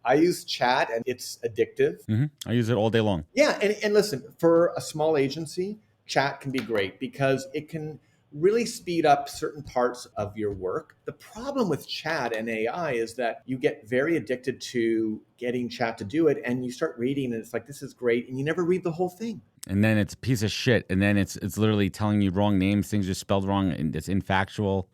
I use chat and it's addictive. I use it all day long. Yeah. And listen, for a small agency, chat can be great because it can really speed up certain parts of your work. The problem with chat and AI is that you get very addicted to getting chat to do it, and you start reading and it's like, this is great, and you never read the whole thing. And then it's a piece of shit. And then it's literally telling you wrong names, things are spelled wrong, and it's infactual.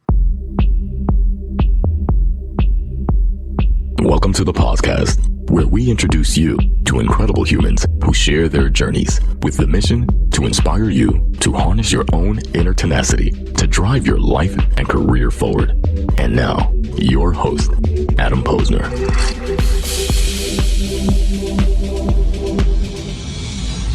Welcome to the podcast, where we introduce you to incredible humans who share their journeys with the mission to inspire you to harness your own inner tenacity to drive your life and career forward. And now, your host, Adam Posner.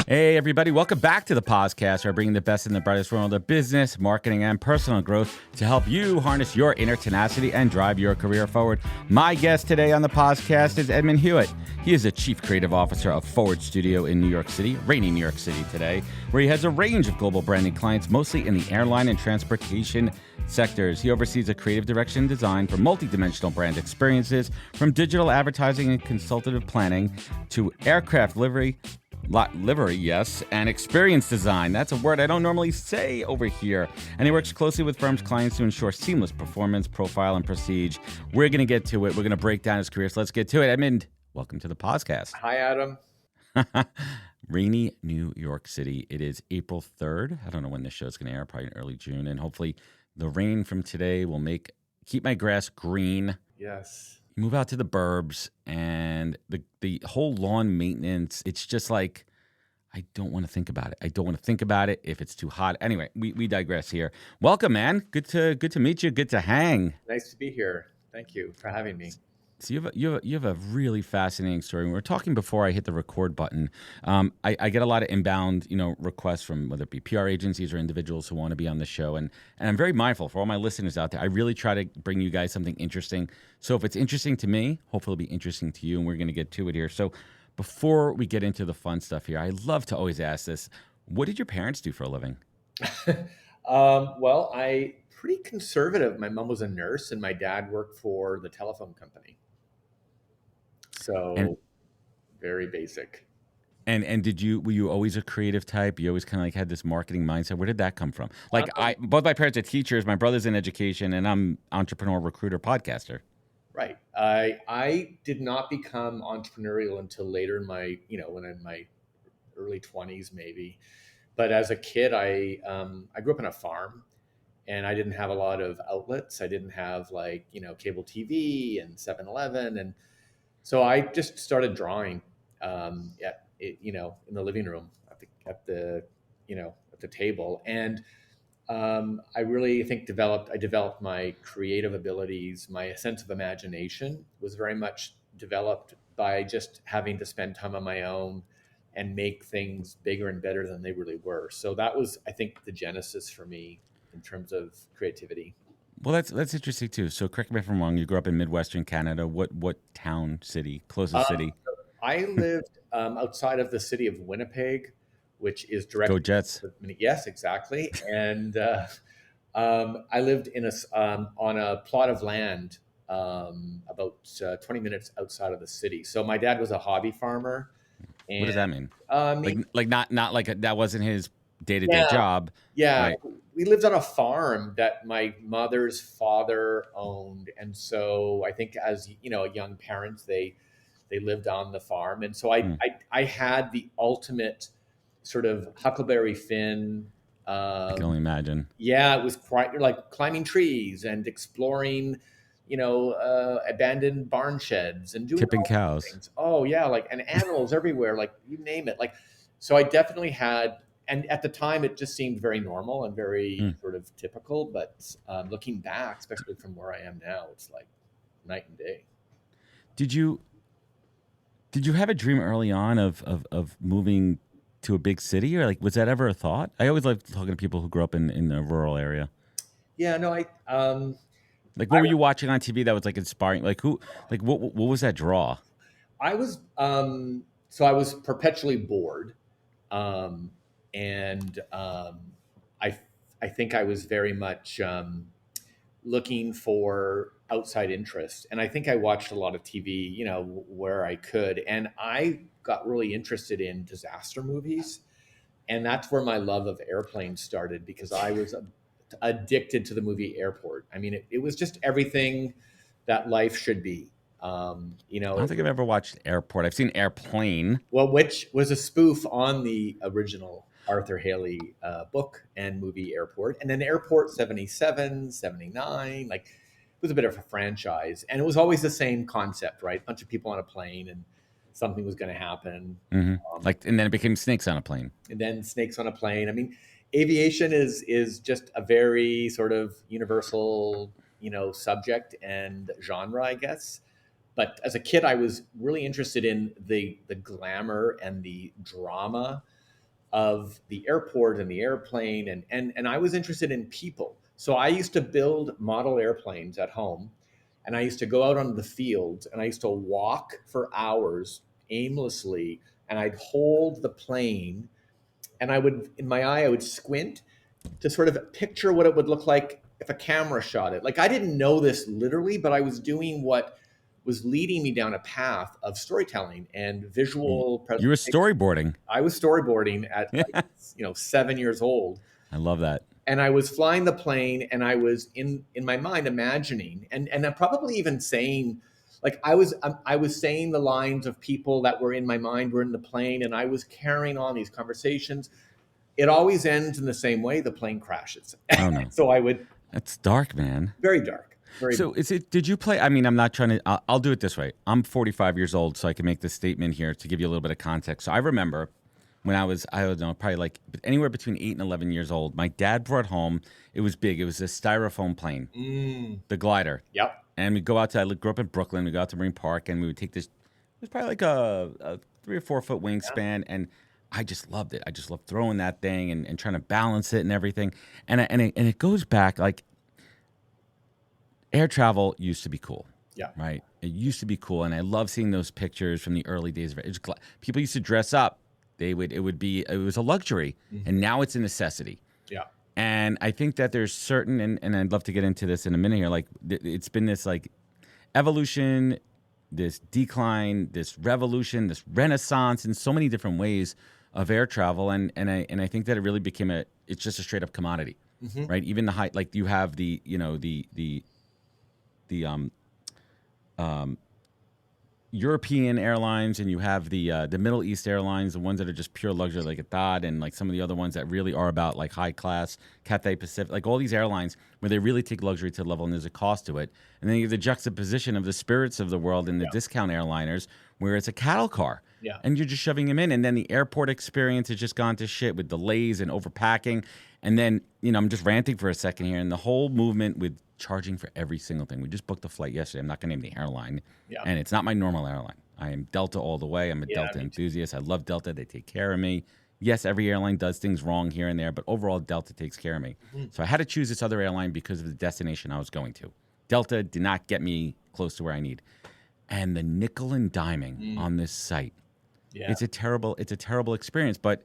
Hey, everybody. Welcome back to the podcast, where I bring the best and the brightest world of business, marketing, and personal growth to help you harness your inner tenacity and drive your career forward. My guest today on the podcast is Edmond Huot. He is the Chief Creative Officer of Forward Studio in New York City, rainy New York City today, where he has a range of global branding clients, mostly in the airline and transportation sectors. He oversees a creative direction design for multi-dimensional brand experiences, from digital advertising and consultative planning to aircraft livery, yes, and experience design. That's a word I don't normally say over here. And he works closely with firms' clients to ensure seamless performance, profile, and prestige. We're going to get to it. We're going to break down his career. So let's get to it. Edmond, welcome to the podcast. Hi, Adam. Rainy New York City. It is April 3rd. I don't know when this show's going to air, probably in early June. And hopefully the rain from today will keep my grass green. Yes. Move out to the burbs, and the whole lawn maintenance, it's just like, I don't want to think about it. I don't want to think about it if it's too hot. Anyway, we digress here. Welcome, man. Good to meet you. Good to hang. Nice to be here. Thank you for having me. So you have a really fascinating story. We were talking before I hit the record button. I get a lot of inbound, requests from whether it be PR agencies or individuals who want to be on the show, and I'm very mindful for all my listeners out there. I really try to bring you guys something interesting. So if it's interesting to me, hopefully it'll be interesting to you, and we're going to get to it here. So before we get into the fun stuff here, I love to always ask this: what did your parents do for a living? Well, pretty conservative. My mom was a nurse, and my dad worked for the telephone company. So very basic. And were you always a creative type? You always kind of like had this marketing mindset. Where did that come from? Like both my parents are teachers, my brother's in education, and I'm entrepreneur, recruiter, podcaster. Right. I did not become entrepreneurial until later in my, when in my early 20s maybe. But as a kid, I grew up on a farm, and I didn't have a lot of outlets. I didn't have cable TV and 7-Eleven, and so I just started drawing, in the living room at the table, and I really think I developed my creative abilities. My sense of imagination was very much developed by just having to spend time on my own and make things bigger and better than they really were. So that was, I think, the genesis for me in terms of creativity. Well, that's interesting too. So correct me if I'm wrong. You grew up in Midwestern Canada. What town, city, closest city? I lived outside of the city of Winnipeg, which is directly. Go Jets. Yes, exactly. And I lived on a plot of land about 20 minutes outside of the city. So my dad was a hobby farmer. And, what does that mean? Not like that wasn't his day-to-day job. Yeah. Right. We lived on a farm that my mother's father owned. And so I think as, young parents, they lived on the farm. And so I had the ultimate sort of Huckleberry Finn. I can only imagine. Yeah, it was quite like climbing trees and exploring, abandoned barn sheds and doing tipping cows. Things. Oh yeah, and animals everywhere, like you name it. So I definitely had, and at the time it just seemed very normal and very sort of typical. But looking back, especially from where I am now, it's like night and day. Did you have a dream early on of moving to a big city, or was that ever a thought? I always like talking to people who grew up in a rural area. Yeah, no, what were you watching on TV that was inspiring? What was that draw? I was I was perpetually bored, and I think I was very much looking for outside interest. And I think I watched a lot of TV, where I could. And I got really interested in disaster movies. And that's where my love of airplanes started, because I was addicted to the movie Airport. I mean, it was just everything that life should be. I don't think I've ever watched Airport. I've seen Airplane. Well, which was a spoof on the original Arthur Haley book and movie Airport. And then Airport 77, 79, like it was a bit of a franchise. And it was always the same concept, right? A bunch of people on a plane and something was going to happen. Mm-hmm. And then it became Snakes on a Plane. And then Snakes on a Plane. I mean, aviation is just a very sort of universal, subject and genre, I guess. But as a kid, I was really interested in the glamour and the drama of the airport and the airplane, and I was interested in people. So I used to build model airplanes at home, and I used to go out on the field, and I used to walk for hours aimlessly, and I'd hold the plane, and in my eye, I would squint to sort of picture what it would look like if a camera shot it. Like, I didn't know this literally, but I was doing what was leading me down a path of storytelling and visual presentation. You were storyboarding. I was storyboarding at 7 years old. I love that. And I was flying the plane, and I was in my mind imagining, and I'm probably even saying, like, I was saying the lines of people that were in my mind were in the plane, and I was carrying on these conversations. It always ends in the same way: the plane crashes. Oh no! So I would. That's dark, man. Very dark. So did you play? I mean, I'm not trying to. I'll do it this way. I'm 45 years old, so I can make this statement here to give you a little bit of context. So I remember when I don't know, probably like anywhere between 8 and 11 years old. My dad brought home. It was big. It was a styrofoam plane, the glider. Yep. And we'd go out to. I grew up in Brooklyn. We go out to Marine Park, and we would take this. It was probably like a 3 or 4 foot wingspan, and I just loved it. I just loved throwing that thing and trying to balance it and everything. And it goes back like. Air travel used to be cool. Yeah. Right? It used to be cool. And I love seeing those pictures from the early days of it. People used to dress up. It was a luxury. Mm-hmm. And now it's a necessity. Yeah. And I think that there's certain, and I'd love to get into this in a minute here, like it's been this like evolution, this decline, this revolution, this renaissance in so many different ways of air travel. And I think that it really became it's just a straight up commodity. Mm-hmm. Right? Even the high, like you have the European airlines, and you have the Middle East airlines, the ones that are just pure luxury, like Etihad, and like some of the other ones that really are about like high class, Cathay Pacific, like all these airlines where they really take luxury to the level, and there's a cost to it. And then you have the juxtaposition of the Spirits of the world and the discount airliners, where it's a cattle car. Yeah. And you're just shoving them in. And then the airport experience has just gone to shit with delays and overpacking. And then, I'm just ranting for a second here. And the whole movement with charging for every single thing. We just booked a flight yesterday. I'm not going to name the airline. Yeah. And it's not my normal airline. I am Delta all the way. I'm a Delta enthusiast. I love Delta. They take care of me. Yes, every airline does things wrong here and there, but overall, Delta takes care of me. Mm-hmm. So I had to choose this other airline because of the destination I was going to. Delta did not get me close to where I need. And the nickel and diming on this site. Yeah. It's a terrible experience. But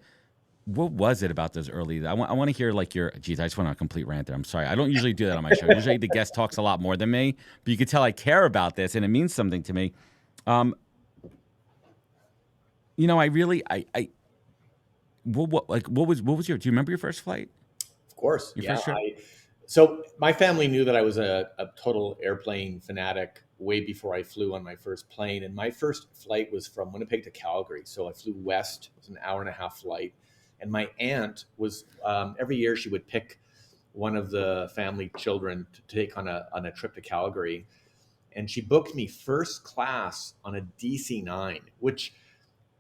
what was it about those early? I want to hear like I just went on a complete rant there. I'm sorry. I don't usually do that on my show. Usually the guest talks a lot more than me, but you can tell I care about this and it means something to me. I really, what was do you remember your first flight? Of course. Your first trip? So my family knew that I was a total airplane fanatic way before I flew on my first plane. And my first flight was from Winnipeg to Calgary. So I flew west. It was an hour-and-a-half flight. And my aunt was, every year she would pick one of the family children to take on a trip to Calgary. And she booked me first class on a DC-9, which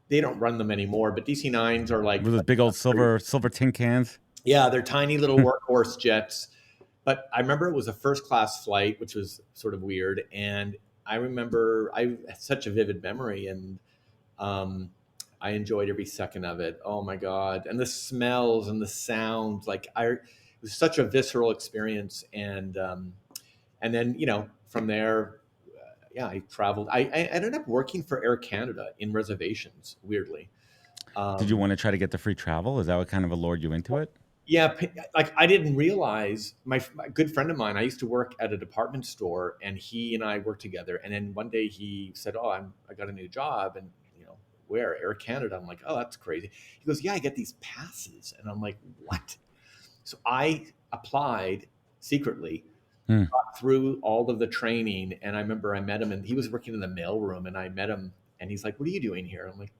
they don't run them anymore. But DC-9s are like... With those big old silver tin cans? Yeah, they're tiny little workhorse jets. But I remember it was a first class flight, which was sort of weird. And I remember I had such a vivid memory, and I enjoyed every second of it. Oh my God. And the smells and the sounds, it was such a visceral experience. And then, from there, I traveled. I ended up working for Air Canada in reservations, weirdly. Did you want to try to get the free travel? Is that what kind of allured you into it? Yeah, like I didn't realize my good friend of mine. I used to work at a department store, and he and I worked together. And then one day he said, "Oh, I got a new job, and where Air Canada." I'm like, "Oh, that's crazy." He goes, "Yeah, I get these passes," and I'm like, "What?" So I applied secretly, Hmm. got through all of the training, and I remember I met him, and he was working in the mailroom, and I met him, and he's like, "What are you doing here?" I'm like,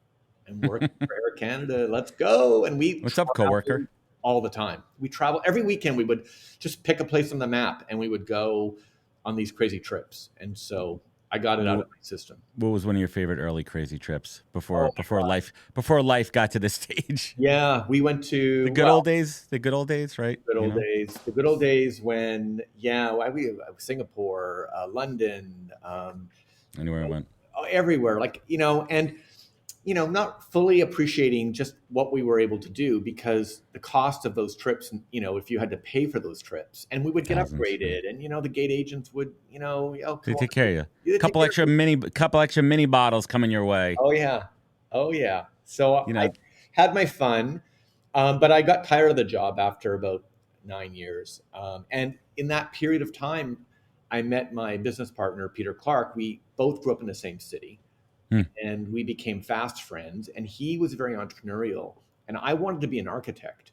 "I'm working for Air Canada. Let's go!" And we What's up, coworker? traveled all the time. We travel every weekend. We would just pick a place on the map, and we would go on these crazy trips. And so I got it out of my system. What was one of your favorite early crazy trips Oh before my God. life got to this stage? Yeah, we went The to, good old days, the good old days, right? good You old know, days. The good old days when, yeah, we Singapore, London, anywhere I went. everywhere. Like and not fully appreciating just what we were able to do because the cost of those trips. If you had to pay for those trips, and we would get Thousands. Yeah. upgraded, and the gate agents would, oh, They come on, take care of you. they take care of you. Couple extra mini bottles coming your way. Oh yeah, oh yeah. So You I know, had my fun, but I got tired of the job after about 9 years. And in that period of time, I met my business partner, Peter Clark. We both grew up in the same city, hmm, and we became fast friends. And he was very entrepreneurial, and I wanted to be an architect,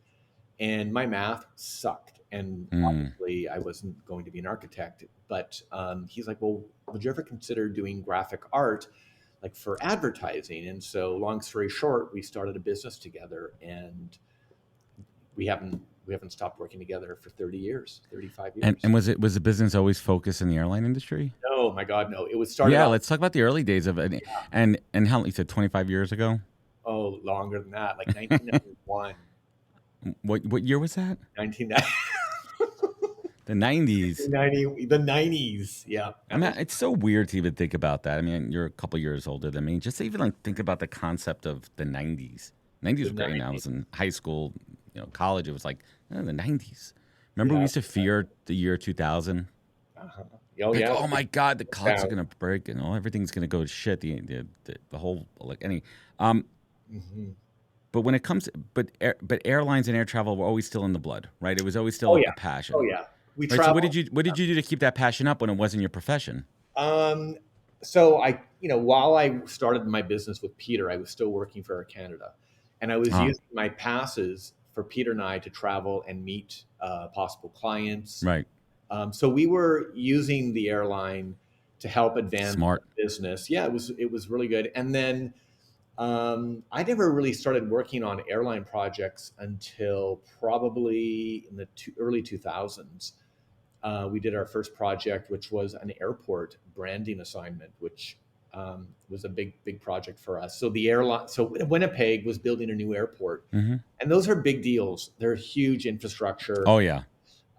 and my math sucked. And hmm. obviously, I wasn't going to be an architect. But he's like, "Well, would you ever consider doing graphic art, like for advertising?" And so, long story short, we started a business together, and we haven't stopped working together for 30 years, 35 years. And was the business always focused in the airline industry? No, my God, no. It was started Yeah, off, let's talk about the early days of it. And how you said 25 years ago? oh, longer than that, like 1991, What year was that? 1990, The 90s. the 90s. Yeah. I mean, it's so weird to even think about that. I mean, you're a couple years older than me. Just to even like think about the concept of the 90s. 90s The was great. I 90s. was in high school, college. It was like the 90s. Remember we Yeah. used to fear the year 2000? Uh-huh. Oh, Like, yeah. oh my God, the clouds are Down. gonna break and everything's gonna go to shit. The whole like any. Hmm. But when it comes, but airlines and air travel were always still in the blood, right? It was always still Oh, like yeah. a passion, Oh, yeah. We right? So traveled. what did you do to keep that passion up when it wasn't your profession? Um, so while I started my business with Peter, I was still working for Air Canada, and I was Ah, using my passes for Peter and I to travel and meet possible clients. right, So we were using the airline to help advance smart. the business. Yeah, it was really good. And then I never really started working on airline projects until probably in the early 2000s. We did our first project, which was an airport branding assignment, which was a big project for us. So the airline, so Winnipeg was building a new airport, Hmm. and those are big deals. They're huge infrastructure. Oh yeah,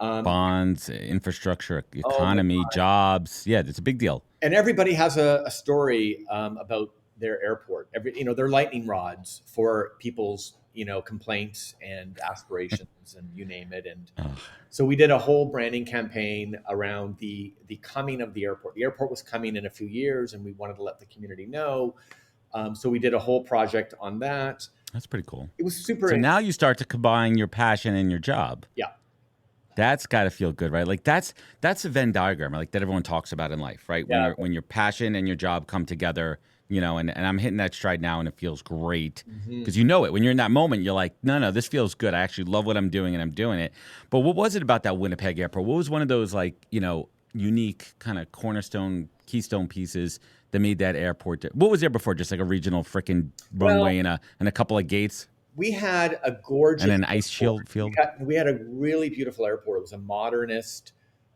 Um, bonds, infrastructure, oh my economy, jobs. Yeah, it's a big deal. And everybody has a story about their airport. They're lightning rods for people's complaints and aspirations, and you name it. And Ugh. so we did a whole branding campaign around the coming of the airport. The airport was coming in a few years, and we wanted to let the community know. So we did a whole project on that. That's pretty cool. It was super. So now you start to combine your passion and your job. Yeah, That's got to feel good, right? Like that's a Venn diagram, like that everyone talks about in life, right? yeah. When your passion and your job come together, and I'm hitting that stride now, and it feels great Mhm. because you know it. When you're in that moment, you're like, no, this feels good. I actually love what I'm doing, and I'm doing it. But what was it about that Winnipeg airport? What was one of those like unique kind of cornerstone, keystone pieces that made that airport? What was there before? Just like a regional freaking runway Well, and a couple of gates we had a gorgeous and an ice airport. shield field, We had a really beautiful airport. It was a modernist.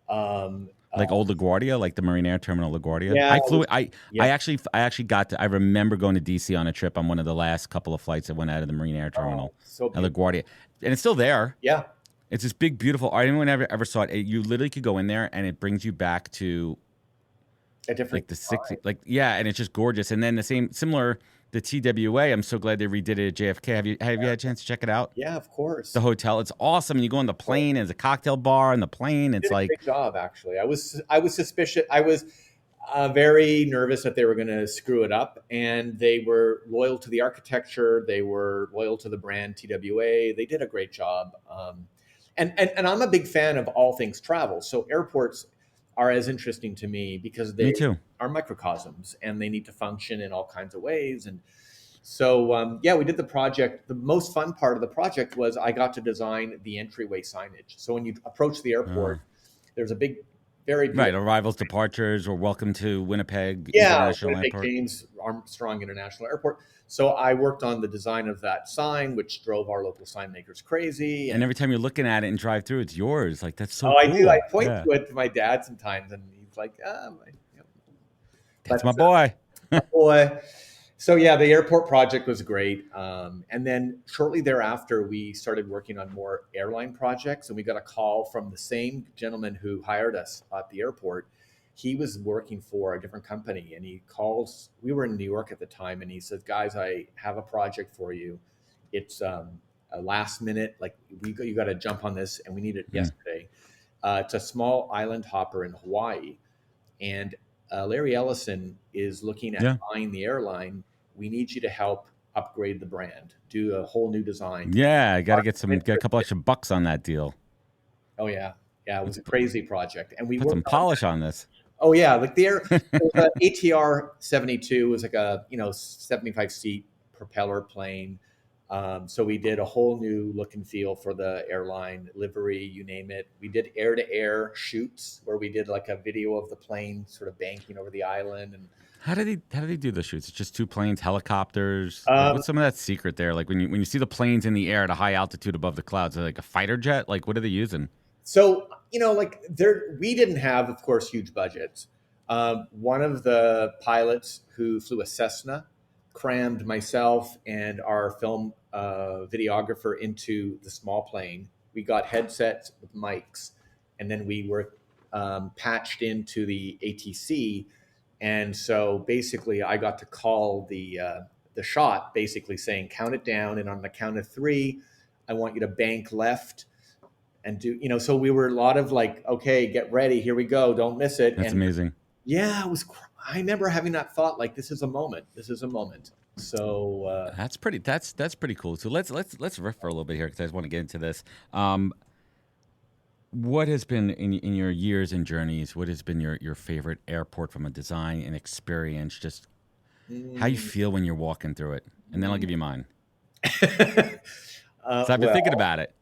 Um, like old LaGuardia, like the Marine Air Terminal LaGuardia. yeah, I it flew. was, I yeah. actually got to. I remember going to DC on a trip on one of the last couple of flights that went out of the Marine Air Oh, Terminal so at beautiful. LaGuardia, and it's still there. Yeah, It's this big, beautiful. Anyone ever saw it? You literally could go in there, and it brings you back to a different like the 60s, like yeah, and it's just gorgeous. And then similar, the TWA. I'm so glad they redid it at JFK. Have you had a chance to check it out? Yeah, of course. The hotel, it's awesome. And you go on the plane, and there's a cocktail bar on the plane. It's Did a like great job, actually. I was suspicious. very nervous that they were going to screw it up, and they were loyal to the architecture. They were loyal to the brand TWA. They did a great job. And I'm a big fan of all things travel. So airports are as interesting to me because Me they too. are microcosms and they need to function in all kinds of ways. And so, yeah, we did the project. The most fun part of the project was I got to design the entryway signage. So when you approach the airport, there's a big, very Right, beautiful. arrivals, departures, or welcome to Winnipeg Yeah, International Winnipeg Airport. James Armstrong International Airport. So I worked on the design of that sign, which drove our local sign makers crazy. And every time you're looking at it and drive through, it's yours. Like, that's so Oh, I do. I cool. point Yeah, to it to my dad sometimes, and he's like, that's but my boy. boy. So yeah, the airport project was great. And then shortly thereafter, we started working on more airline projects, and we got a call from the same gentleman who hired us at the airport. He was working for a different company, and he calls. We were in New York at the time, and he says, "Guys, I have a project for you. It's a last minute. Like you got to jump on this, and we need it Mm. yesterday. It's a small island hopper in Hawaii, and Larry Ellison is looking at Yeah. buying the airline. We need you to help upgrade the brand, do a whole new design." Yeah, I got to get a couple extra bucks on that deal. Oh yeah, yeah, it was Let's a crazy project, and we put some worked on. polish on this. Oh yeah, like the ATR 72 was like a 75 seat propeller plane. So we did a whole new look and feel for the airline livery, you name it. We did air to air shoots where we did like a video of the plane sort of banking over the island, and How do they do the shoots? It's just two planes, helicopters. Like, um, what's some of that secret there? Like when you see the planes in the air at a high altitude above the clouds, are they like a fighter jet? Like, what are they using? So, like we didn't have, of course, huge budgets. One of the pilots who flew a Cessna crammed myself and our film videographer into the small plane. We got headsets with mics, and then we were patched into the ATC. And so basically, I got to call the shot, basically saying, "Count it down," and on the count of three, I want you to bank left and do so we were a lot of like, okay, get ready, here we go, don't miss it. That's And amazing. yeah, I remember having that thought, like, this is a moment. So That's pretty cool. So let's riff for a little bit here because I just want to get into this. What has been in your years and journeys? What has been your favorite airport from a design and experience? Just how you feel when you're walking through it, and then I'll give you mine. So I've been thinking well, about it.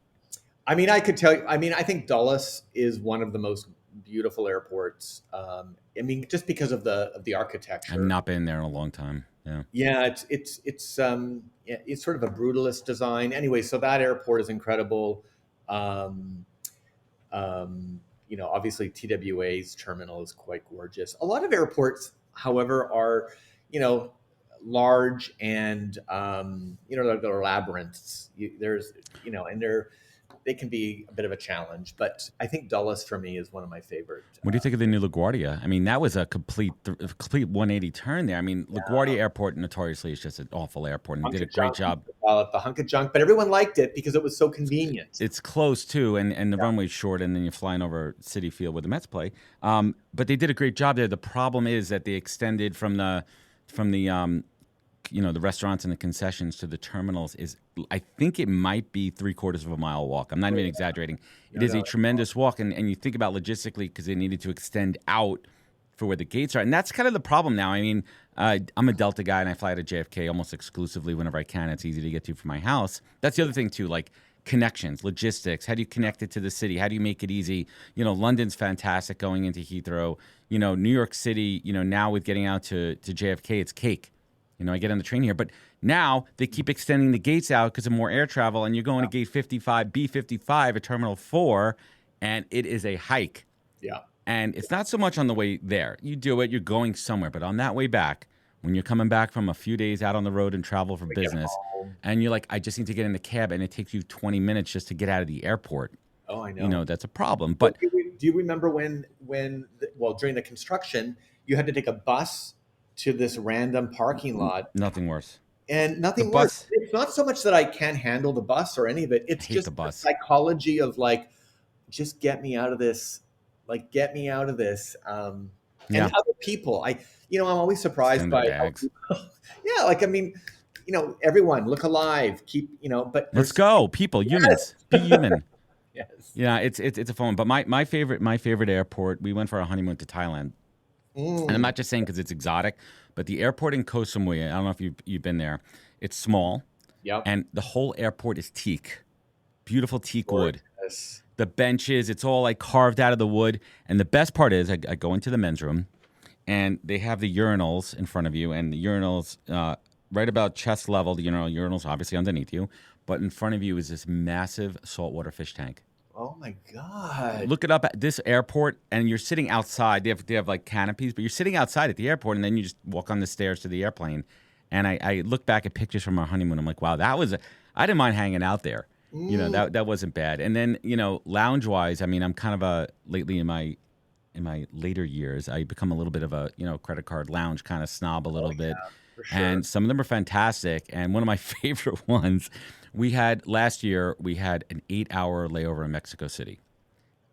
I mean, I could tell you, I mean, I think Dulles is one of the most beautiful airports. I mean, just because of the architecture. I've not been there in a long time. Yeah. Yeah, it's sort of a brutalist design. Anyway, so that airport is incredible. Obviously TWA's terminal is quite gorgeous. A lot of airports, however, are, large and they're labyrinths. And they can be a bit of a challenge. But I think Dulles for me is one of my favorite. What do you think of the new LaGuardia? I mean, that was a complete 180 turn there. I mean, LaGuardia Airport notoriously is just an awful airport, and did a great job. The hunk of junk, but everyone liked it because it was so convenient. It's close too, and the runway's short, and then you're flying over Citi Field where the Mets play. But they did a great job there. The problem is that they extended from the the restaurants and the concessions to the terminals is, I think it might be 3/4 of a mile walk. I'm not even exaggerating. It is a tremendous walk, and you think about logistically because they needed to extend out for where the gates are, and that's kind of the problem now. I mean, I'm a Delta guy, and I fly to JFK almost exclusively whenever I can. It's easy to get to from my house. That's the other thing too, like connections, logistics. How do you connect it to the city? How do you make it easy? London's fantastic going into Heathrow. New York City, now with getting out to JFK, it's cake. I get on the train here, but now they keep extending the gates out because of more air travel, and you're going to gate 55, B55 at Terminal 4, and it is a hike. Yeah. And it's not so much on the way there. You do it, you're going somewhere, but on that way back, when you're coming back from a few days out on the road and travel for business, and you're like, I just need to get in the cab, and it takes you 20 minutes just to get out of the airport. Oh, I know. That's a problem. But do you remember when during the construction, you had to take a bus to this random parking lot? Nothing worse. And nothing The worse. bus- It's not so much that I can't handle the bus or any of it. It's hate just the bus. psychology of like, just get me out of this. Like, get me out of this. Yeah. and other people. I'm always surprised Send the by how bags. people, yeah, like, I mean, everyone look alive, keep, but Let's there's, go, people, yes, humans, be human. yes. Yeah, it's a fun one. But my favorite airport. We went for a honeymoon to Thailand, and I'm Mm, not just saying because it's exotic, but the airport in Koh Samui. I don't know if you've been there. It's small, yep. and the whole airport is teak, beautiful teak wood. Gorgeous. The benches, it's all like carved out of the wood. And the best part is, I go into the men's room, and they have the urinals in front of you, and the urinals right about chest level. The urinals obviously underneath you, but in front of you is this massive saltwater fish tank. Oh my God. Look it up at this airport, and you're sitting outside. They have like canopies, but you're sitting outside at the airport, and then you just walk on the stairs to the airplane. And I look back at pictures from our honeymoon. I'm like, wow, I didn't mind hanging out there. Mm, That wasn't bad. And then lounge wise, I mean, I'm kind of lately in my later years, I become a little bit of a credit card lounge kind of snob a little bit, for sure. and some of them are fantastic. And one of my favorite ones, last year we had an 8-hour layover in Mexico City,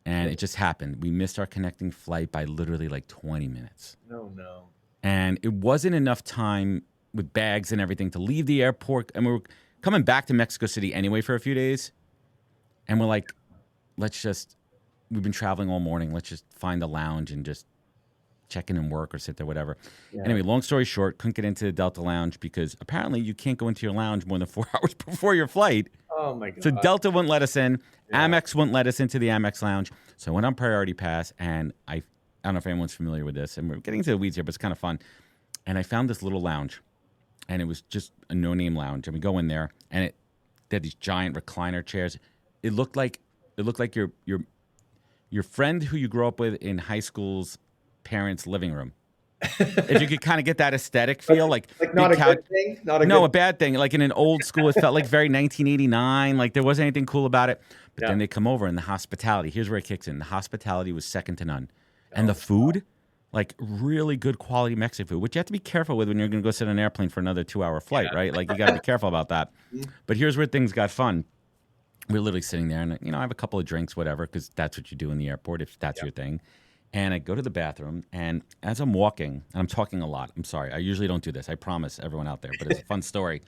and it just happened. We missed our connecting flight by literally like 20 minutes, No, no. and it wasn't enough time with bags and everything to leave the airport, and we were coming back to Mexico City anyway for a few days, and we're like, we've been traveling all morning. Let's just find a lounge and just check in and work or sit there, whatever. Yeah. Anyway, long story short, couldn't get into the Delta Lounge because apparently you can't go into your lounge more than 4 hours before your flight. Oh my God. So Delta wouldn't let us in. Yeah. Amex wouldn't let us into the Amex Lounge. So I went on Priority Pass, and I don't know if anyone's familiar with this, and we're getting into the weeds here, but it's kind of fun. And I found this little lounge, and it was just a no-name lounge. And we go in there, and they had these giant recliner chairs. It looked like your friend who you grew up with in high school's parents' living room. If you could kind of get that aesthetic feel, like not big a good thing. Not a no, good. a bad thing. Like in an old school, it felt like very 1989. Like there wasn't anything cool about it. But Yeah. then they come over, and the hospitality. Here's where it kicks in. The hospitality was second to none, and the food, like really good quality Mexican food, which you have to be careful with when you're going to go sit on an airplane for another 2-hour flight, right? Like you got to be careful about that. But here's where things got fun. We're literally sitting there, and I have a couple of drinks, whatever, because that's what you do in the airport if that's your thing. And I go to the bathroom, and as I'm walking, and I'm talking a lot. I'm sorry, I usually don't do this. I promise everyone out there, but it's a fun story.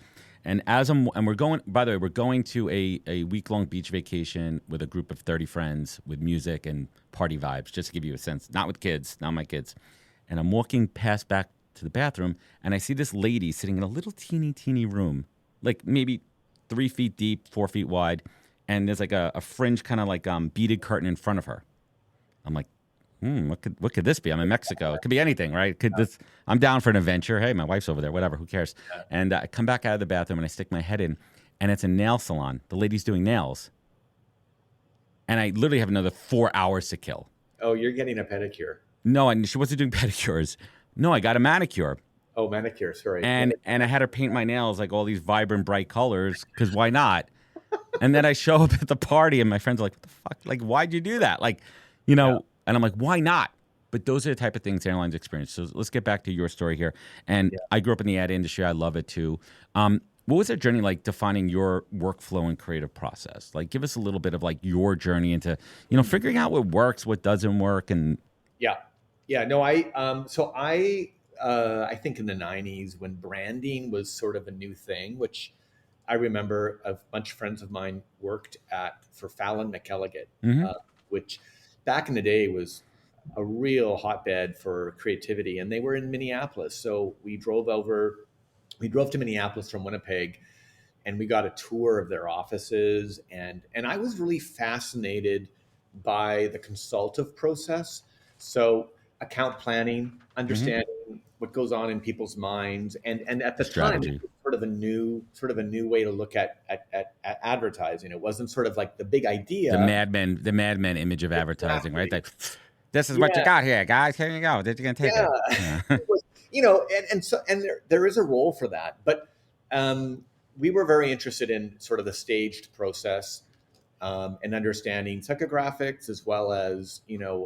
And we're going. By the way, we're going to a week-long beach vacation with a group of 30 friends with music and party vibes, just to give you a sense. Not with kids, not my kids. And I'm walking past back to the bathroom, and I see this lady sitting in a little teeny room, like maybe 3 feet deep, 4 feet wide. And there's like a fringe kind of like beaded curtain in front of her. I'm like, what could this be? I'm in Mexico. It could be anything, right? I'm down for an adventure. Hey, my wife's over there, whatever, who cares? And I come back out of the bathroom, and I stick my head in, and it's a nail salon. The lady's doing nails. And I literally have another 4 hours to kill. Oh, you're getting a pedicure. No, and she wasn't doing pedicures. No, I got a manicure. Oh, manicure. Sorry. And I had her paint my nails like all these vibrant, bright colors, because why not? And then I show up at the party, and my friends are like, what the fuck? Like, why'd you do that? Like, and I'm like, why not? But those are the type of things airlines experience. So let's get back to your story here. And I grew up in the ad industry. I love it too. What was that journey like defining your workflow and creative process? Like, give us a little bit of like your journey into, figuring out what works, what doesn't work. And No, I think in the 90s when branding was sort of a new thing, which I remember a bunch of friends of mine worked for Fallon McElligott, which back in the day was a real hotbed for creativity, and they were in Minneapolis. So we drove to Minneapolis from Winnipeg, and we got a tour of their offices, and I was really fascinated by the consultative process. So account planning, understanding what goes on in people's minds, and at the strategy. time, it was sort of a new way to look at advertising. It wasn't sort of like the big idea. The Mad Men image of advertising, right? Like, this is what you got here, guys. Here you go. You're gonna take it. Yeah. It was, and there is a role for that, but we were very interested in sort of the staged process. And understanding psychographics as well as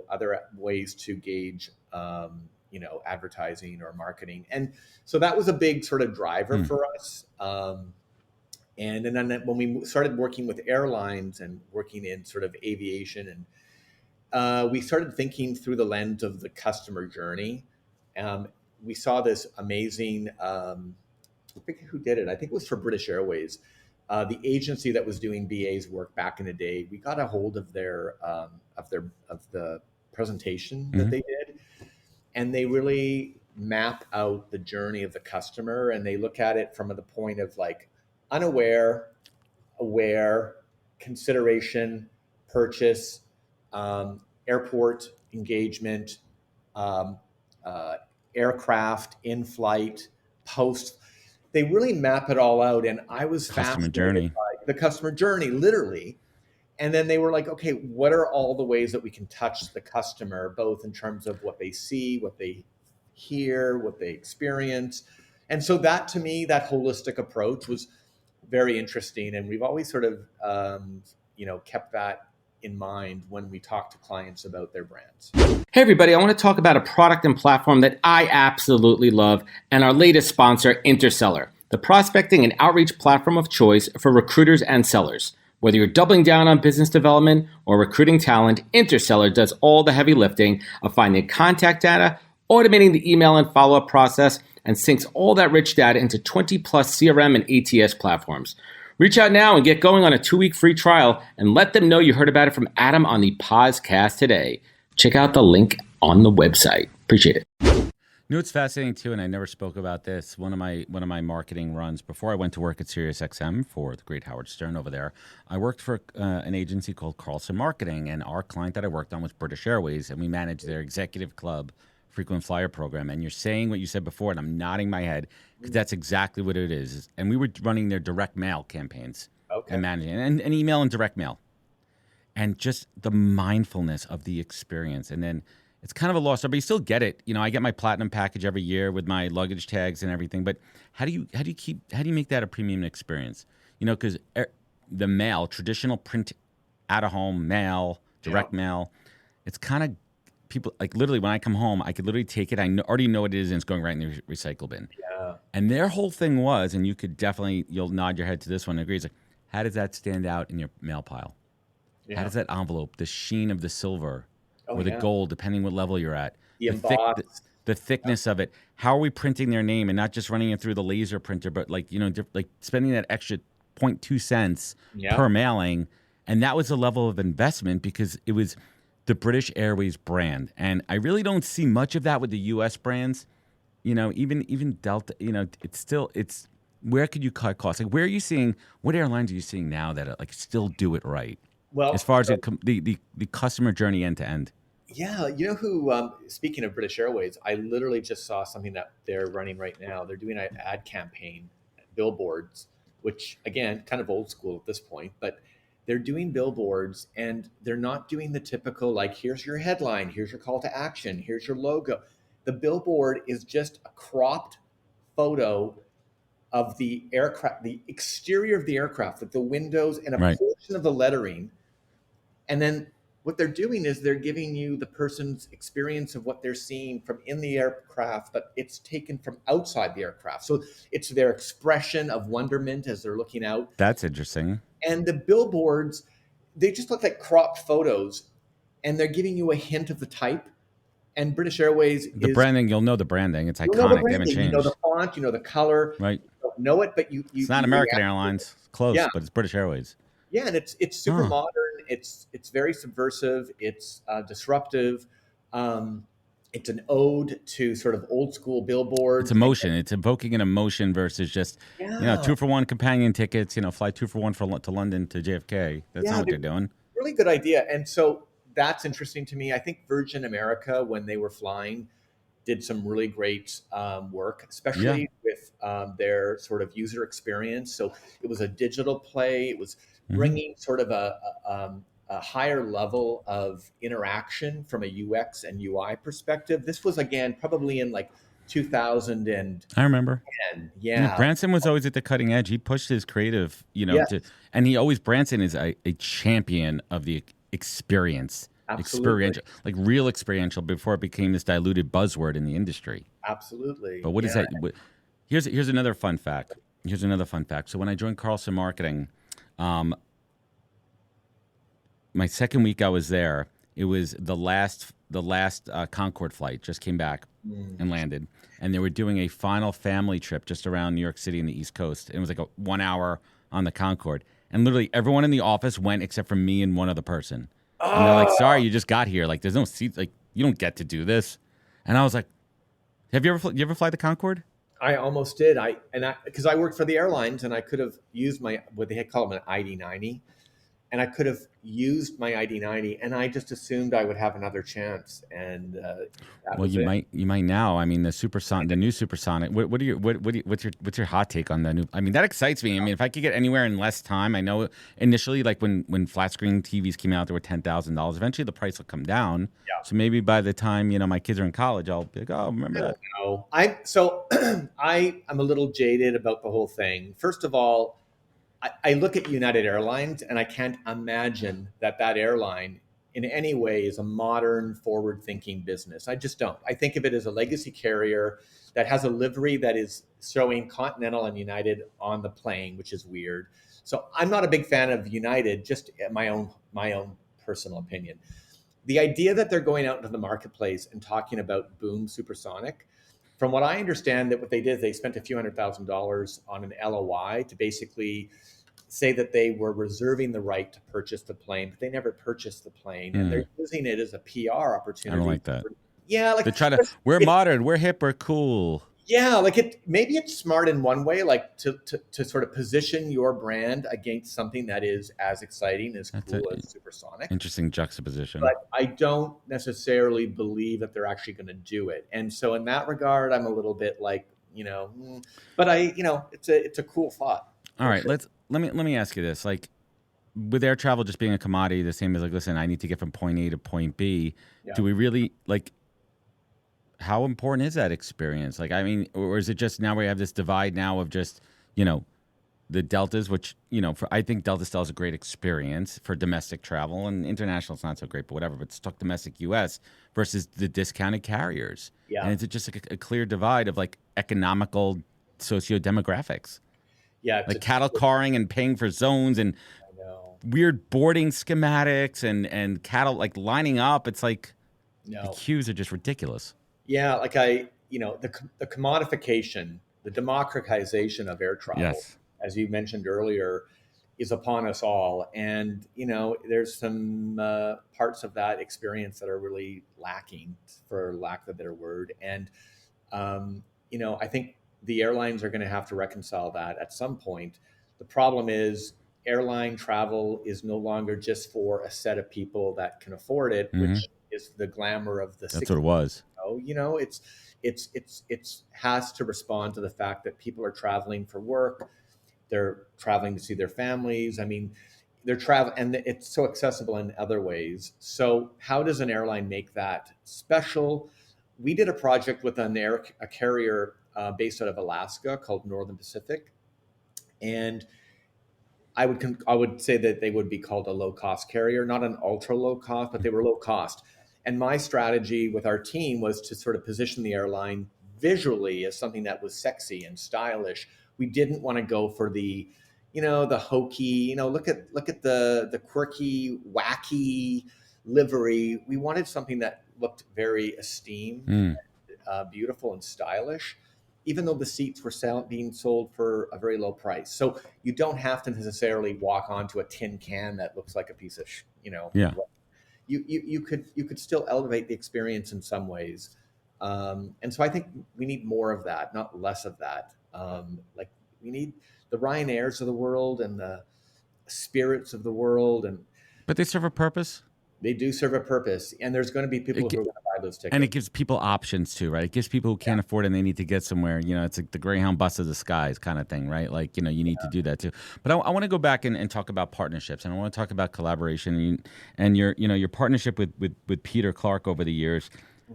other ways to gauge advertising or marketing, and so that was a big sort of driver for us. And then when we started working with airlines and working in sort of aviation, and we started thinking through the lens of the customer journey. We saw this amazing, I forget who did it. I think it was for British Airways, the agency that was doing BA's work back in the day. We got a hold of the presentation that they did, and they really map out the journey of the customer, and they look at it from the point of like unaware, aware, consideration, purchase, airport engagement, aircraft, in flight, post. They really map it all out, and I was Customer fascinated journey. by the customer journey, literally. And then they were like, okay, what are all the ways that we can touch the customer, both in terms of what they see, what they hear, what they experience? And so that, to me, that holistic approach was very interesting, and we've always sort of kept that in mind when we talk to clients about their brands. Hey everybody, I want to talk about a product and platform that I absolutely love, and our latest sponsor, Interseller, the prospecting and outreach platform of choice for recruiters and sellers. Whether you're doubling down on business development or recruiting talent, Interseller does all the heavy lifting of finding contact data, automating the email and follow-up process, and syncs all that rich data into 20 plus CRM and ATS platforms. Reach out now and get going on a 2-week free trial, and let them know you heard about it from Adam on the podcast today. Check out the link on the website. Appreciate it. You know, it's fascinating too, and I never spoke about this. One of my marketing runs before I went to work at SiriusXM for the great Howard Stern over there. I worked for an agency called Carlson Marketing, and our client that I worked on was British Airways, and we managed their executive club frequent flyer program. And you're saying what you said before, and I'm nodding my head because that's exactly what it is. And we were running their direct mail campaigns and managing and email and direct mail, and just the mindfulness of the experience. And then it's kind of a loss, but you still get it. You know, I get my platinum package every year with my luggage tags and everything. But how do you make that a premium experience? You know, because the mail, traditional print, out of home mail, direct mail, it's kind of people like literally when I come home, I could literally take it. Already know what it is, and it's going right in the recycle bin. Yeah. And their whole thing was, and you'll nod your head to this one, agree. It's like, how does that stand out in your mail pile? Yeah. How does that envelope, the sheen of the silver or the gold, depending what level you're at, the thickness of it. How are we printing their name and not just running it through the laser printer, but like spending that extra 0.2 cents per mailing, and that was a level of investment because it was the British Airways brand, and I really don't see much of that with the U.S. brands. You know, even Delta. You know, it's where could you cut costs? Like, where are you seeing? What airlines are you seeing now that like still do it right? Well, as far as the customer journey end to end. Yeah, you know who? Speaking of British Airways, I literally just saw something that they're running right now. They're doing an ad campaign, billboards, which again, kind of old school at this point, but they're doing billboards, and they're not doing the typical, like, here's your headline, here's your call to action, here's your logo. The billboard is just a cropped photo of the aircraft, the exterior of the aircraft, like the windows and a portion of the lettering. And then what they're doing is they're giving you the person's experience of what they're seeing from in the aircraft, but it's taken from outside the aircraft. So it's their expression of wonderment as they're looking out. That's interesting. And the billboards, they just look like cropped photos, and they're giving you a hint of the type. And British Airways the branding, you'll know the branding. It's iconic. They haven't changed. You know the font, you know the color. Right. You don't know it, but it's not American Airlines. It's close, but it's British Airways. Yeah, and it's super modern. It's very subversive. It's disruptive. It's an ode to sort of old school billboards. It's emotion. It's evoking an emotion versus just 2-for-1 companion tickets. You know, fly 2-for-1 to London to JFK. That's not what they're doing. Really good idea. And so that's interesting to me. I think Virgin America, when they were flying, did some really great work, especially with their sort of user experience. So it was a digital play. It was bringing sort of a higher level of interaction from a UX and UI perspective. This was, again, probably in like 2000 and I remember. Yeah. Branson was always at the cutting edge. He pushed his creative, and he always, Branson is a champion of the experience. Absolutely. Experiential, like real experiential, before it became this diluted buzzword in the industry. Absolutely. But what is that? Here's another fun fact. So when I joined Carlson Marketing, my second week I was there, It was the last Concorde flight just came back and landed, and they were doing a final family trip just around New York City and the East Coast. It was like a 1 hour on the Concorde, and literally everyone in the office went except for me and one other person. And they're like, "Sorry, you just got here. Like, there's no seats. Like, you don't get to do this." And I was like, "Have you ever fly the Concorde?" I almost did. Because I worked for the airlines, and I could have used what they call them an ID-90, and I could have used my ID-90, and I just assumed I would have another chance. And you might now. I mean, the new supersonic. What's your hot take on the new? I mean, that excites me. I mean, if I could get anywhere in less time, I know initially, like when flat screen TVs came out, they were $10,000. Eventually, the price will come down. Yeah. So maybe by the time my kids are in college, I'll be like, oh, remember that? No, I'm a little jaded about the whole thing. First of all, I look at United Airlines, and I can't imagine that airline in any way is a modern, forward-thinking business. I just don't. I think of it as a legacy carrier that has a livery that is showing Continental and United on the plane, which is weird. So I'm not a big fan of United, just my own personal opinion. The idea that they're going out into the marketplace and talking about Boom Supersonic, from what I understand, that what they did is they spent a few $100,000 on an LOI to basically say that they were reserving the right to purchase the plane, but they never purchased the plane, and they're using it as a PR opportunity. I don't like that. Yeah, like they try to. We're modern. We're hip. We're cool. Yeah, like maybe it's smart in one way, like to sort of position your brand against something that is as exciting, as cool as supersonic. Interesting juxtaposition. But I don't necessarily believe that they're actually going to do it. And so in that regard, I'm a little bit like, but it's a cool thought. All right, let me ask you this. Like, with air travel just being a commodity, the same as like, listen, I need to get from point A to point B. Yeah. Do we really like? How important is that experience? Like, I mean, or is it just now we have this divide now of just, the Deltas, which, I think Delta still has a great experience for domestic travel, and international it's not so great, but whatever. But stuck domestic U.S. versus the discounted carriers. Yeah. And is it just like a clear divide of like economical socio-demographics? Yeah. Like cattle carring and paying for zones and weird boarding schematics and cattle like lining up. It's like the queues are just ridiculous. Yeah, like the commodification, the democratization of air travel, as you mentioned earlier, is upon us all. And, there's some parts of that experience that are really lacking, for lack of a better word. And, I think the airlines are going to have to reconcile that at some point. The problem is airline travel is no longer just for a set of people that can afford it, which is the glamour of the 60s. That's what it was. It's has to respond to the fact that people are traveling for work. They're traveling to see their families. I mean, they're traveling, and it's so accessible in other ways. So how does an airline make that special? We did a project with a carrier based out of Alaska called Northern Pacific. And I would say that they would be called a low-cost carrier, not an ultra low cost, but they were low cost. And my strategy with our team was to sort of position the airline visually as something that was sexy and stylish. We didn't want to go for the, the hokey, look at the quirky, wacky livery. We wanted something that looked very esteemed, beautiful and stylish, even though the seats were being sold for a very low price. So you don't have to necessarily walk onto a tin can that looks like a piece of, You could still elevate the experience in some ways. And so I think we need more of that, not less of that. Like we need the Ryanairs of the world and the Spirits of the world. But they serve a purpose. They do serve a purpose. And there's going to be people who are going to buy those tickets. And it gives people options too, right? It gives people who can't afford it and they need to get somewhere. It's like the Greyhound bus of the skies kind of thing, right? Like, you need to do that too. But I want to go back and talk about partnerships, and I want to talk about collaboration and your partnership with Peter Clark over the years.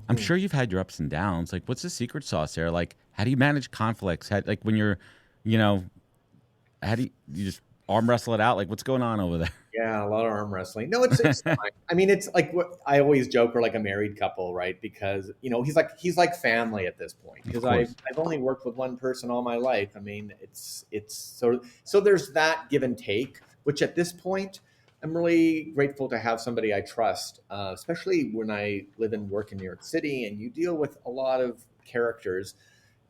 I'm sure you've had your ups and downs. Like, what's the secret sauce there? Like, how do you manage conflicts? Like when you're, how do you just arm wrestle it out? Like, what's going on over there? Yeah, a lot of arm wrestling. No, it's fine. I mean, it's like what I always joke, we're like a married couple, right? Because he's like family at this point. Because I've only worked with one person all my life. I mean, it's so there's that give and take, which at this point, I'm really grateful to have somebody I trust, especially when I live and work in New York City and you deal with a lot of characters.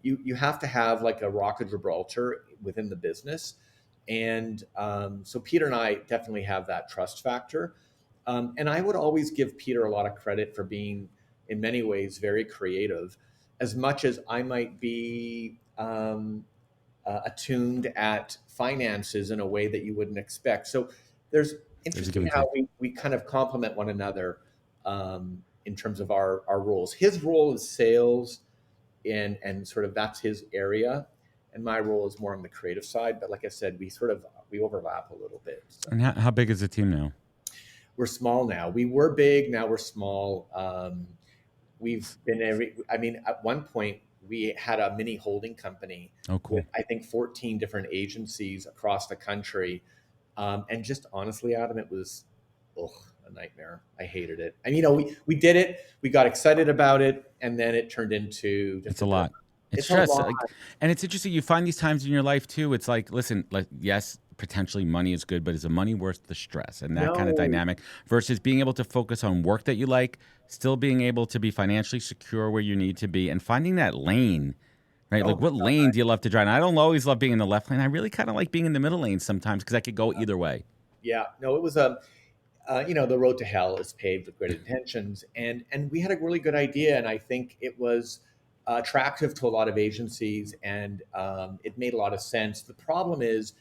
You have to have like a rock of Gibraltar within the business. And so Peter and I definitely have that trust factor. And I would always give Peter a lot of credit for being, in many ways, very creative, as much as I might be attuned at finances in a way that you wouldn't expect. So there's interesting how we kind of complement one another in terms of our roles. His role is sales, and sort of that's his area, and my role is more on the creative side. But like I said, we overlap a little bit. So. And how big is the team now? We're small now. We were big. Now we're small. We've been at one point we had a mini holding company. Oh, cool. With, I think, 14 different agencies across the country. And just honestly, Adam, it was a nightmare. I hated it. And, we did it. We got excited about it. And then it turned into just it's a lot. It's stress. And it's interesting. You find these times in your life, too. It's like, listen, yes, potentially money is good, but is the money worth the stress and that kind of dynamic versus being able to focus on work that you like, still being able to be financially secure where you need to be and finding that lane, right? Like what lane do you love to drive? And I don't always love being in the left lane. I really kind of like being in the middle lane sometimes because I could go either way. Yeah, no, it was the road to hell is paved with great intentions. And we had a really good idea. And I think it was attractive to a lot of agencies and it made a lot of sense. The problem is,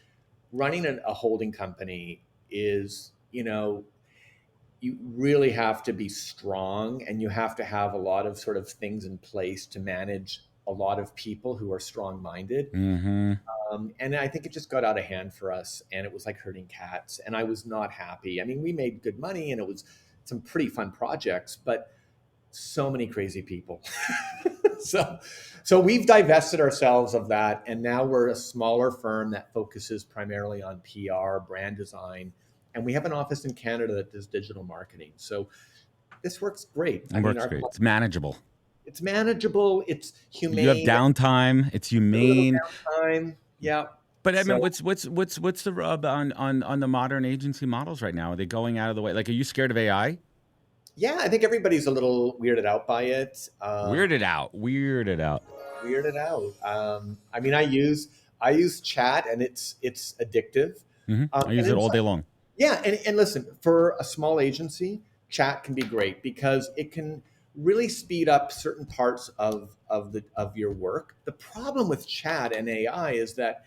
running a holding company is, you really have to be strong and you have to have a lot of sort of things in place to manage a lot of people who are strong-minded. Mm-hmm. And I think it just got out of hand for us and it was like herding cats and I was not happy. I mean, we made good money and it was some pretty fun projects, but so many crazy people. So we've divested ourselves of that, and now we're a smaller firm that focuses primarily on PR, brand design, and we have an office in Canada that does digital marketing. So this works great. Works great. It's manageable. It's manageable. It's humane. You have downtime. It's humane. Downtime. Yeah. But Edmond, what's the rub on the modern agency models right now? Are they going out of the way? Like, are you scared of AI? Yeah, I think everybody's a little weirded out by it. Weirded out. I mean, I use chat, and it's addictive. Mm-hmm. I use it all day long. Yeah, and listen, for a small agency, chat can be great because it can really speed up certain parts of your work. The problem with chat and AI is that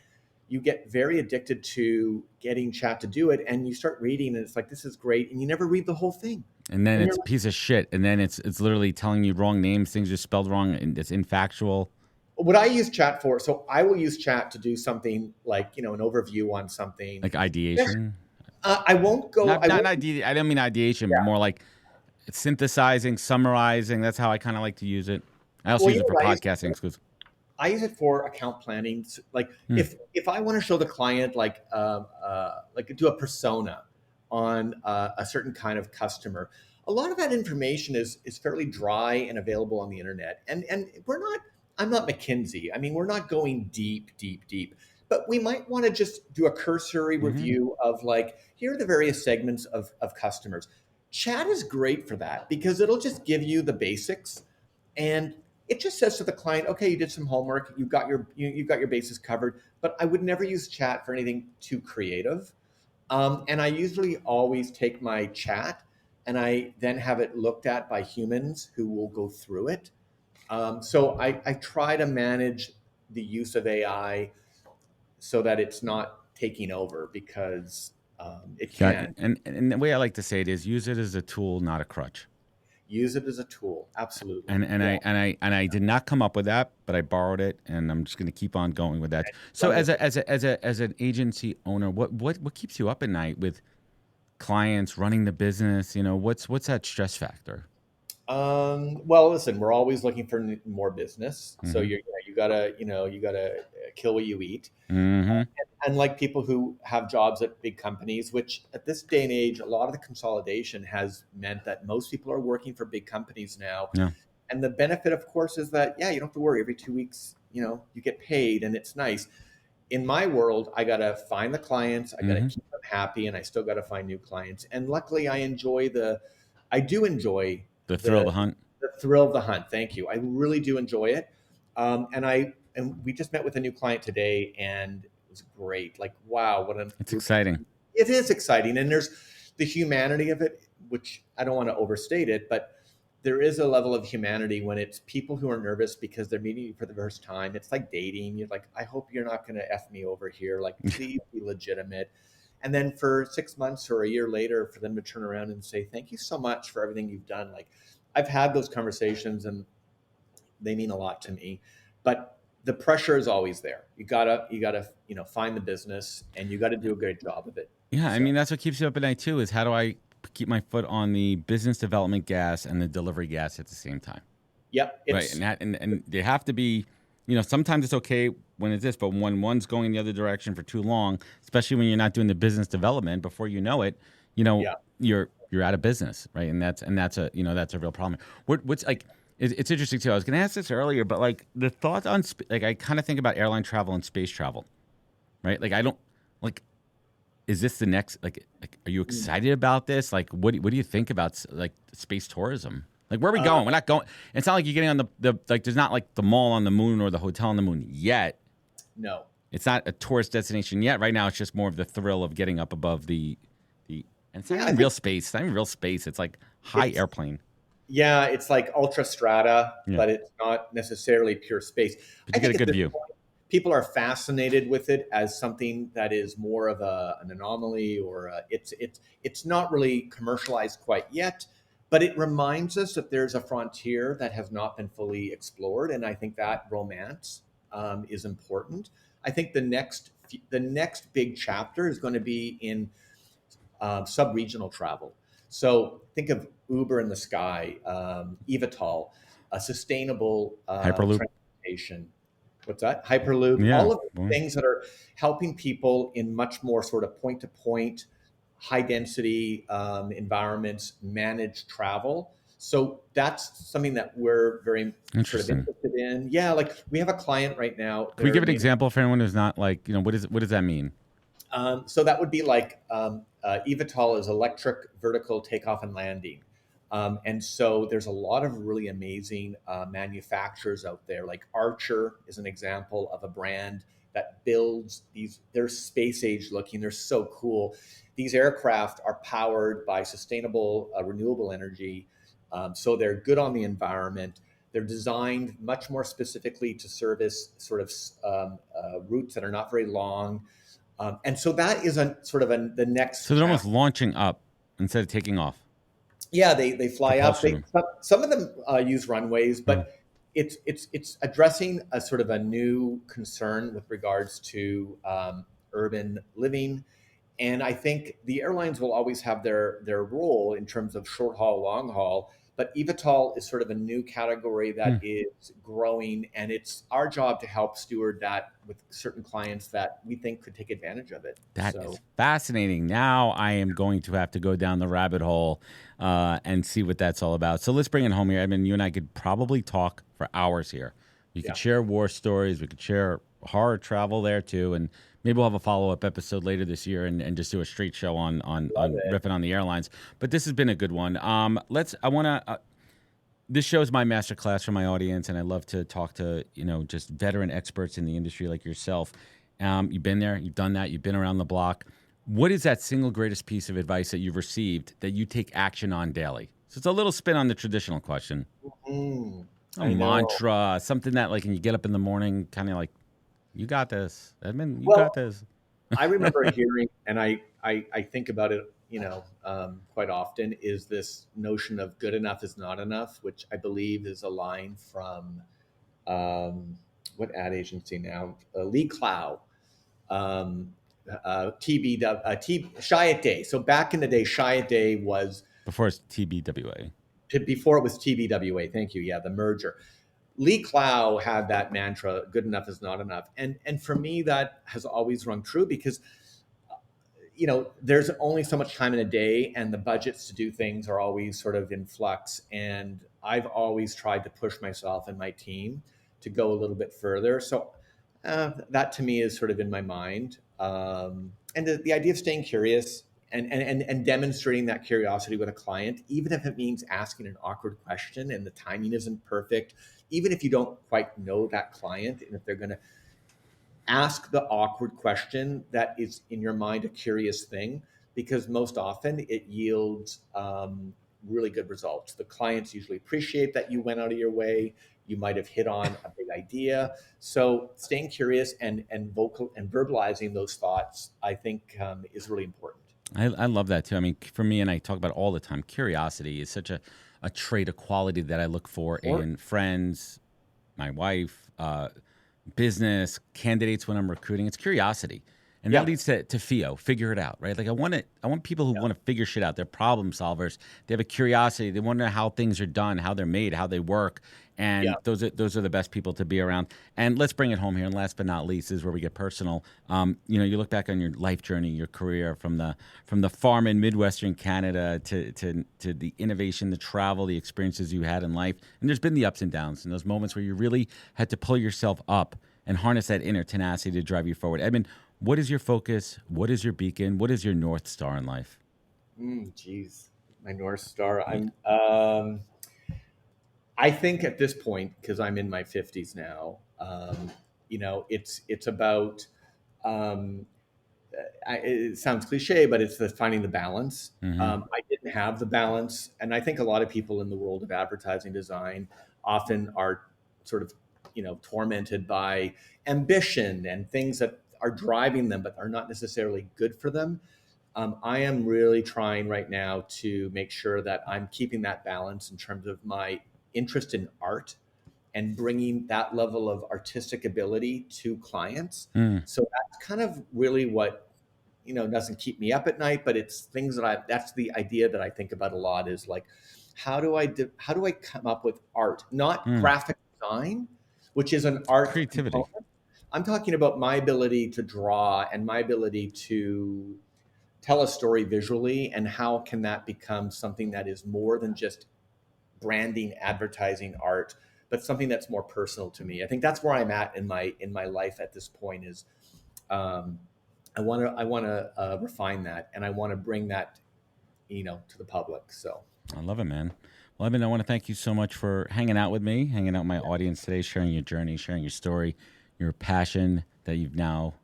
you get very addicted to getting chat to do it, and you start reading, and it's like, this is great, and you never read the whole thing. And then it's a piece of shit, and then it's literally telling you wrong names, things are spelled wrong, and it's infactual. What I use chat for, so I will use chat to do something like, an overview on something. Like ideation? I won't go... I don't mean ideation, but more like synthesizing, summarizing. That's how I kind of like to use it. I also use it for podcasting exclusive. I use it for account planning. Like if I want to show the client like do a persona on a certain kind of customer, a lot of that information is fairly dry and available on the internet. And I'm not McKinsey. I mean, we're not going deep, but we might want to just do a cursory review of like, here are the various segments of customers. Chat is great for that because it'll just give you the basics and it just says to the client, okay, you did some homework, you've got your bases covered, but I would never use chat for anything too creative. And I usually always take my chat and I then have it looked at by humans who will go through it. So I try to manage the use of AI so that it's not taking over because it can. And the way I like to say it is use it as a tool, not a crutch. Use it as a tool, absolutely. And I did not come up with that, but I borrowed it, and I'm just going to keep on going with that. So as an agency owner, what keeps you up at night with clients running the business? What's that stress factor? Well, listen, we're always looking for more business, so you gotta kill what you eat. Mm-hmm. And like people who have jobs at big companies, which at this day and age, a lot of the consolidation has meant that most people are working for big companies now. Yeah. And the benefit, of course, is that, you don't have to worry. Every 2 weeks, you get paid and it's nice. In my world, I got to find the clients. I got to keep them happy, and I still got to find new clients. And luckily, I do enjoy The thrill of the hunt. the thrill of the hunt. Thank you. I really do enjoy it. And we just met with a new client today, and it was great. Like, wow, what an It's exciting. It is exciting, and there's the humanity of it, which I don't want to overstate it, but there is a level of humanity when it's people who are nervous because they're meeting you for the first time. It's like dating. You're like, I hope you're not going to F me over here. Like, please be legitimate. And then for 6 months or a year later, for them to turn around and say, thank you so much for everything you've done. Like, I've had those conversations and they mean a lot to me, but the pressure is always there. You gotta, find the business, and you got to do a great job of it. Yeah, I So, mean, that's what keeps you up at night too, is how do I keep my foot on the business development gas and the delivery gas at the same time? yep. Right. And they have to be, sometimes it's okay when it's this, but when one's going the other direction for too long, especially when you're not doing the business development, before you know it, Yeah. you're out of business, right? And that's a real problem. What's like, it's interesting too. I was going to ask this earlier, but like the thought on like I kind of think about airline travel and space travel, right? Like I don't like. Is this the next? Like are you excited about this? Like, what do you think about like space tourism? Like, where are we going? We're not going. It's not like you're getting on the like. There's not like the mall on the moon or the hotel on the moon yet. No. It's not a tourist destination yet. Right now, it's just more of the thrill of getting up above the. And it's not even real space. It's not even real space. It's like high airplane. Yeah, it's like ultra strata, Yeah. but it's not necessarily pure space. But you get a good view. People are fascinated with it as something that is more of an anomaly, or it's not really commercialized quite yet, but it reminds us that there's a frontier that has not been fully explored, and I think that romance is important. I think the next big chapter is going to be in sub-regional travel. So think of Uber in the sky, eVTOL, a sustainable Hyperloop. transportation. What's that? Hyperloop. Yeah. All of the things that are helping people in much more sort of point-to-point, high-density environments manage travel. So that's something that we're very sort of interested in. Yeah, like we have a client right now. Can we give an example for anyone who's not like, what does that mean? So that would be like eVTOL is electric vertical takeoff and landing. And so there's a lot of really amazing manufacturers out there. Like Archer is an example of a brand that builds these. They're space age looking. They're so cool. These aircraft are powered by sustainable renewable energy. So they're good on the environment. They're designed much more specifically to service sort of routes that are not very long. And so that is the next. So they're almost launching up instead of taking off. Yeah, they fly up. Some of them use runways, but it's addressing a sort of a new concern with regards to urban living. And I think the airlines will always have their role in terms of short haul, long haul. But eVTOL is sort of a new category that is growing, and it's our job to help steward that with certain clients that we think could take advantage of it. That is fascinating. Now I am going to have to go down the rabbit hole and see what that's all about. So let's bring it home here. I mean, you and I could probably talk for hours here. We could share war stories. We could share horror travel there too, and maybe we'll have a follow-up episode later this year and just do a straight show on riffing on the airlines. But this has been a good one. This show is my masterclass for my audience, and I love to talk to just veteran experts in the industry like yourself. You've been there, you've done that, you've been around the block. What is that single greatest piece of advice that you've received that you take action on daily? So it's a little spin on the traditional question. A mantra, something that like when you get up in the morning, kind of like, you got this, Edmond. You got this. I remember hearing, and I think about it, quite often, is this notion of good enough is not enough, which I believe is a line from what ad agency now? Lee Clow, Chiat Day. So back in the day, Chiat Day was before it's TBWA. Before it was TBWA. Thank you. Yeah, the merger. Lee Clow had that mantra, good enough is not enough. And for me, that has always rung true because, there's only so much time in a day and the budgets to do things are always sort of in flux. And I've always tried to push myself and my team to go a little bit further. So That to me is sort of in my mind. And the idea of staying curious and demonstrating that curiosity with a client, even if it means asking an awkward question and the timing isn't perfect, even if you don't quite know that client, and if they're going to ask the awkward question that is in your mind a curious thing, because most often it yields really good results. The clients usually appreciate that you went out of your way. You might have hit on a big idea. So staying curious and verbalizing those thoughts, I think, is really important. I love that too. I mean, for me, and I talk about it all the time, curiosity is such a trait, a quality that I look for in friends, my wife, business, candidates when I'm recruiting. It's curiosity. And that leads to figure it out, right? Like I want people who want to figure shit out. They're problem solvers. They have a curiosity. They want to know how things are done, how they're made, how they work. And those are the best people to be around. And let's bring it home here. And last but not least is where we get personal. You look back on your life journey, your career from the farm in Midwestern Canada to the innovation, the travel, the experiences you had in life. And there's been the ups and downs and those moments where you really had to pull yourself up and harness that inner tenacity to drive you forward. Edmond, what is your focus? What is your beacon? What is your North Star in life? Geez, my North Star. I think at this point, because I'm in my 50s now, it's about, it sounds cliche, but it's finding the balance. Mm-hmm. I didn't have the balance. And I think a lot of people in the world of advertising design often are sort of, tormented by ambition and things that are driving them, but are not necessarily good for them. I am really trying right now to make sure that I'm keeping that balance in terms of my interest in art and bringing that level of artistic ability to clients. So that's kind of really what, doesn't keep me up at night, but it's things that's the idea that I think about a lot is like, how do I come up with art, not graphic design, which is an art creativity. Component. I'm talking about my ability to draw and my ability to tell a story visually, and how can that become something that is more than just branding, advertising, art, but something that's more personal to me. I think that's where I'm at in my life at this point is I want to refine that, and I want to bring that to the public. So I love it, man. Well, Edmond, I want to thank you so much for hanging out with me, hanging out with my audience today, sharing your journey, sharing your story, your passion that you've that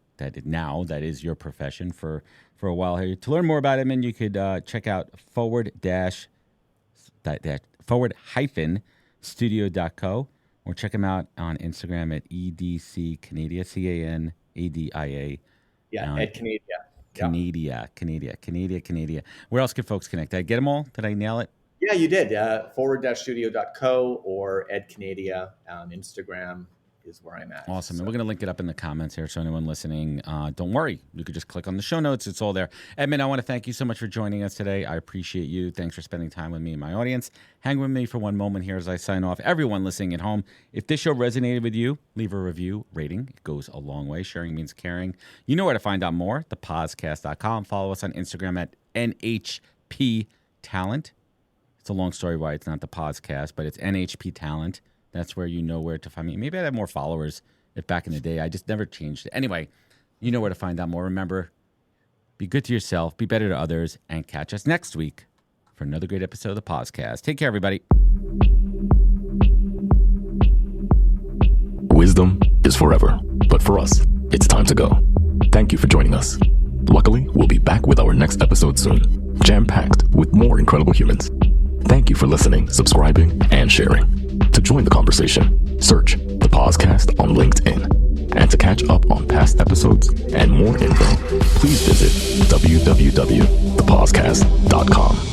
is your profession for a while here. To learn more about Edmond, you could check out forward-studio.co, or check him out on Instagram at EDCCanadia, CANADIA. Yeah, Ed Canadia. Where else can folks connect? Did I get them all? Did I nail it? Yeah, you did. Forward-studio.co or Ed Canadia on Instagram is where I'm at. Awesome. And we're going to link it up in the comments here. So anyone listening, don't worry. You could just click on the show notes. It's all there. Edmond, I want to thank you so much for joining us today. I appreciate you. Thanks for spending time with me and my audience. Hang with me for one moment here as I sign off. Everyone listening at home, if this show resonated with you, leave a review, rating. It goes a long way. Sharing means caring. You know where to find out more, thepodcast.com. Follow us on Instagram at NHP Talent. It's a long story why it's not the podcast, but it's NHP Talent. That's where you know where to find me. Maybe I'd have more followers if back in the day. I just never changed it. Anyway, you know where to find out more. Remember, be good to yourself, be better to others, and catch us next week for another great episode of the podcast. Take care, everybody. Wisdom is forever, but for us, it's time to go. Thank you for joining us. Luckily, we'll be back with our next episode soon, jam-packed with more incredible humans. Thank you for listening, subscribing, and sharing. To join the conversation, search The Podcast on LinkedIn. And to catch up on past episodes and more info, please visit www.thepodcast.com.